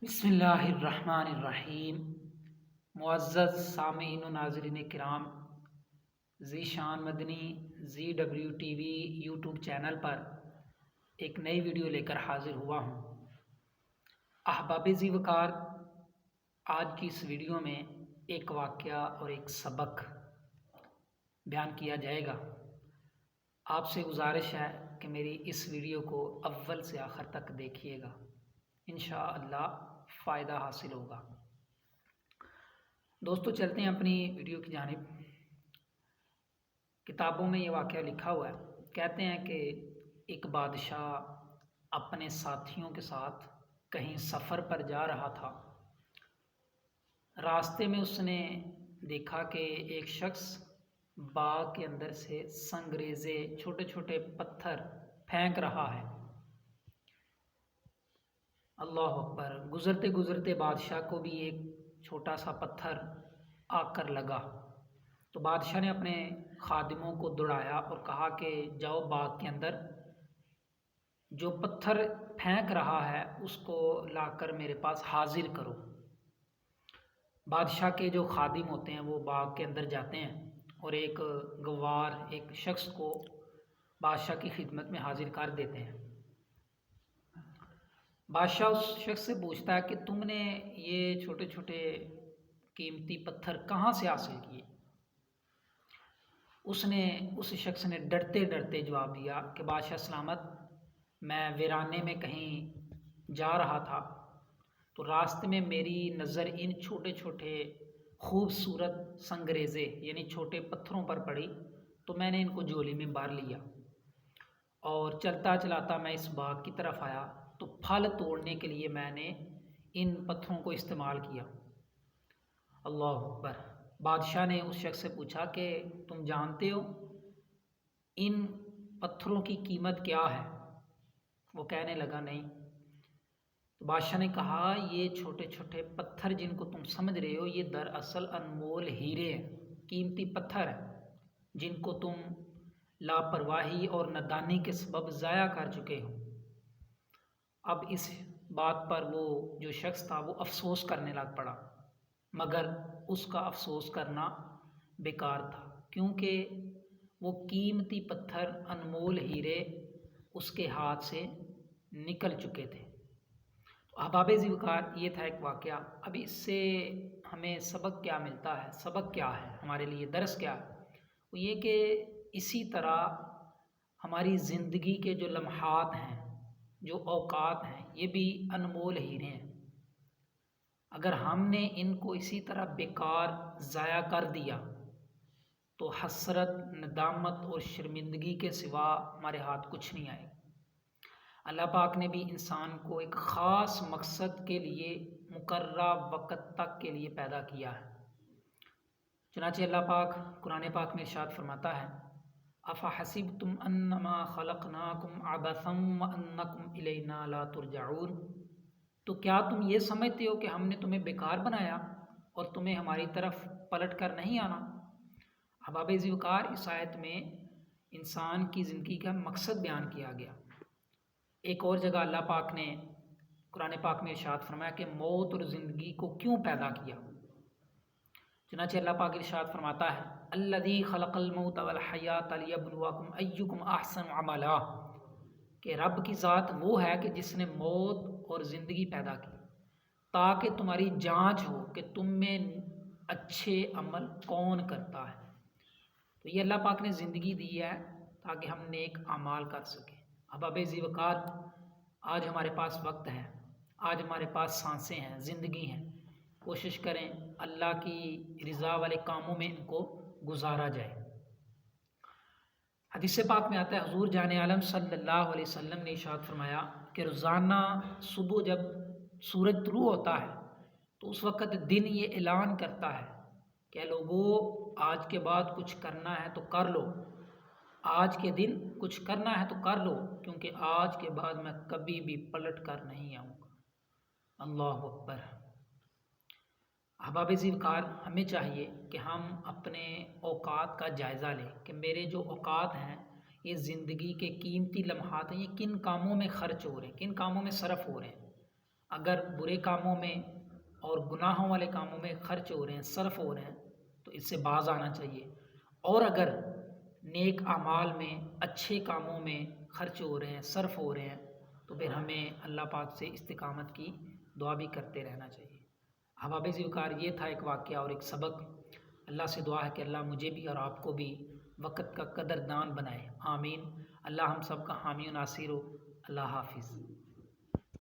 بسم اللہ الرحمن الرحیم۔ معزز سامعین و ناظرین کرام، ذی شان مدنی ZWTV یوٹیوب چینل پر ایک نئی ویڈیو لے کر حاضر ہوا ہوں۔ احباب ذی وقار، آج کی اس ویڈیو میں ایک واقعہ اور ایک سبق بیان کیا جائے گا۔ آپ سے گزارش ہے کہ میری اس ویڈیو کو اول سے آخر تک دیکھیے گا، انشاءاللہ فائدہ حاصل ہوگا۔ دوستو، چلتے ہیں اپنی ویڈیو کی جانب۔ کتابوں میں یہ واقعہ لکھا ہوا ہے، کہتے ہیں کہ ایک بادشاہ اپنے ساتھیوں کے ساتھ کہیں سفر پر جا رہا تھا۔ راستے میں اس نے دیکھا کہ ایک شخص باغ کے اندر سے سنگریزے چھوٹے چھوٹے پتھر پھینک رہا ہے۔ اللہ اکبر! گزرتے گزرتے بادشاہ کو بھی ایک چھوٹا سا پتھر آ کر لگا، تو بادشاہ نے اپنے خادموں کو دوڑایا اور کہا کہ جاؤ باغ کے اندر جو پتھر پھینک رہا ہے اس کو لا کر میرے پاس حاضر کرو۔ بادشاہ کے جو خادم ہوتے ہیں وہ باغ کے اندر جاتے ہیں اور ایک گوار ایک شخص کو بادشاہ کی خدمت میں حاضر کر دیتے ہیں۔ بادشاہ اس شخص سے پوچھتا ہے کہ تم نے یہ چھوٹے چھوٹے قیمتی پتھر کہاں سے حاصل کیے؟ اس شخص نے ڈرتے ڈرتے جواب دیا کہ بادشاہ سلامت، میں ویرانے میں کہیں جا رہا تھا تو راستے میں میری نظر ان چھوٹے چھوٹے خوبصورت سنگریزے یعنی چھوٹے پتھروں پر پڑی، تو میں نے ان کو جولی میں بھر لیا اور چلتا چلاتا میں اس باغ کی طرف آیا تو پھل توڑنے کے لیے میں نے ان پتھروں کو استعمال کیا۔ اللہ اکبر! بادشاہ نے اس شخص سے پوچھا کہ تم جانتے ہو ان پتھروں کی قیمت کیا ہے؟ وہ کہنے لگا نہیں۔ تو بادشاہ نے کہا یہ چھوٹے چھوٹے پتھر جن کو تم سمجھ رہے ہو یہ دراصل انمول ہیرے ہیں، قیمتی پتھر ہیں جن کو تم لاپرواہی اور نادانی کے سبب ضائع کر چکے ہو۔ اب اس بات پر وہ جو شخص تھا وہ افسوس کرنے لگ پڑا، مگر اس کا افسوس کرنا بیکار تھا، کیونکہ وہ قیمتی پتھر انمول ہیرے اس کے ہاتھ سے نکل چکے تھے۔ تو احباب ذی وقار، یہ تھا ایک واقعہ۔ اب اس سے ہمیں سبق کیا ملتا ہے؟ سبق کیا ہے ہمارے لیے؟ درس کیا ہے؟ وہ یہ کہ اسی طرح ہماری زندگی کے جو لمحات ہیں، جو اوقات ہیں، یہ بھی انمول ہیرے ہیں۔ اگر ہم نے ان کو اسی طرح بیکار ضائع کر دیا تو حسرت، ندامت اور شرمندگی کے سوا ہمارے ہاتھ کچھ نہیں آئے۔ اللہ پاک نے بھی انسان کو ایک خاص مقصد کے لیے مقررہ وقت تک کے لیے پیدا کیا ہے۔ چنانچہ اللہ پاک قرآن پاک میں ارشاد فرماتا ہے افحسبتم انما خلقناکم عبثا وانکم الینا لا ترجعون، تو کیا تم یہ سمجھتے ہو کہ ہم نے تمہیں بیکار بنایا اور تمہیں ہماری طرف پلٹ کر نہیں آنا؟ احباب ذی وقار، اس آیت میں انسان کی زندگی کا مقصد بیان کیا گیا۔ ایک اور جگہ اللہ پاک نے قرآن پاک میں ارشاد فرمایا کہ موت اور زندگی کو کیوں پیدا کیا؟ چنانچہ اللہ پاک ارشاد فرماتا ہے الذی خلق الموت والحیات لیبلوکم ایکم احسن عملا، کہ رب کی ذات وہ ہے کہ جس نے موت اور زندگی پیدا کی تاکہ تمہاری جانچ ہو کہ تم میں اچھے عمل کون کرتا ہے۔ تو یہ اللہ پاک نے زندگی دی ہے تاکہ ہم نیک اعمال کر سکیں۔ احباب ذی وقار، آج ہمارے پاس وقت ہے، آج ہمارے پاس سانسیں ہیں، زندگی ہیں، کوشش کریں اللہ کی رضا والے کاموں میں ان کو گزارا جائے۔ حدیث پاک میں آتا ہے حضور جان عالم صلی اللہ علیہ وسلم نے ارشاد فرمایا کہ روزانہ صبح جب سورج طلوع ہوتا ہے تو اس وقت دن یہ اعلان کرتا ہے کہ لوگوں آج کے بعد کچھ کرنا ہے تو کر لو، آج کے دن کچھ کرنا ہے تو کر لو، کیونکہ آج کے بعد میں کبھی بھی پلٹ کر نہیں آؤں گا۔ اللہ اکبر! احباب ذی وقار، ہمیں چاہیے کہ ہم اپنے اوقات کا جائزہ لیں کہ میرے جو اوقات ہیں، یہ زندگی کے قیمتی لمحات ہیں، یہ کن کاموں میں خرچ ہو رہے ہیں، کن کاموں میں صرف ہو رہے ہیں۔ اگر برے کاموں میں اور گناہوں والے کاموں میں خرچ ہو رہے ہیں، صرف ہو رہے ہیں، تو اس سے باز آنا چاہیے۔ اور اگر نیک اعمال میں، اچھے کاموں میں خرچ ہو رہے ہیں، صرف ہو رہے ہیں، تو پھر ہمیں اللہ پاک سے استقامت کی دعا بھی کرتے رہنا چاہیے۔ احباب ذوالفقار، یہ تھا ایک واقعہ اور ایک سبق۔ اللہ سے دعا ہے کہ اللہ مجھے بھی اور آپ کو بھی وقت کا قدردان بنائے، آمین۔ اللہ ہم سب کا حامی و ناصر ہو۔ اللہ حافظ۔